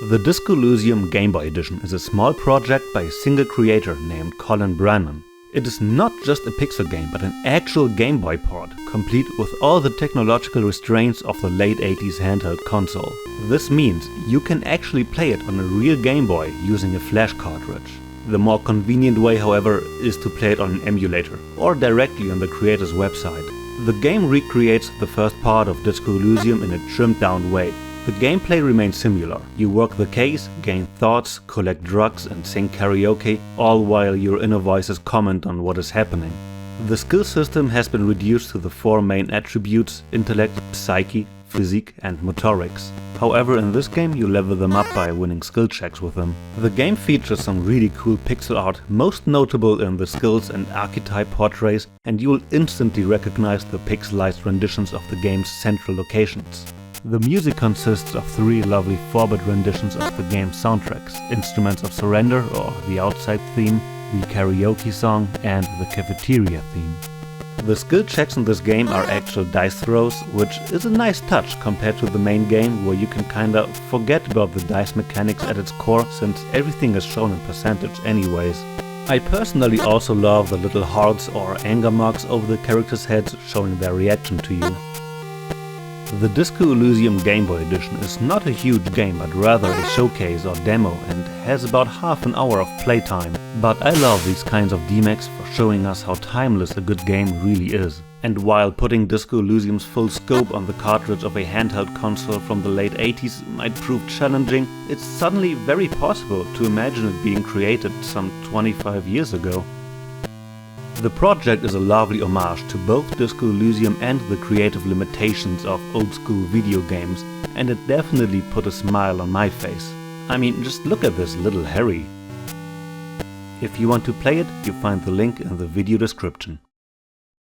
The Disco Elysium GameBoy edition is a small project by a single creator named Colin Brannan. It is not just a pixel game, but an actual Game Boy port, complete with all the technological restraints of the late 80s handheld console. This means you can actually play it on a real Game Boy using a flash cartridge. The more convenient way, however, is to play it on an emulator, or directly on the creator's website. The game recreates the first part of Disco Elysium in a trimmed down way. The gameplay remains similar. You work the case, gain thoughts, collect drugs and sing karaoke, all while your inner voices comment on what is happening. The skill system has been reduced to the four main attributes: intellect, psyche, physique and motorics. However, in this game you level them up by winning skill checks with them. The game features some really cool pixel art, most notable in the skills and archetype portraits, and you will instantly recognize the pixelized renditions of the game's central locations. The music consists of three lovely 4-bit renditions of the game's soundtracks: Instruments of Surrender or the Outside theme, the karaoke song and the cafeteria theme. The skill checks in this game are actual dice throws, which is a nice touch compared to the main game, where you can kinda forget about the dice mechanics at its core, since everything is shown in percentage anyways. I personally also love the little hearts or anger marks over the characters' heads, showing their reaction to you. The Disco Elysium Game Boy edition is not a huge game, but rather a showcase or demo, and has about half an hour of playtime. But I love these kinds of DMAX for showing us how timeless a good game really is. And while putting Disco Elysium's full scope on the cartridge of a handheld console from the late 80s might prove challenging, it's suddenly very possible to imagine it being created some 25 years ago. The project is a lovely homage to both Disco Elysium and the creative limitations of old-school video games, and it definitely put a smile on my face. I mean, just look at this little Harry. If you want to play it, you find the link in the video description.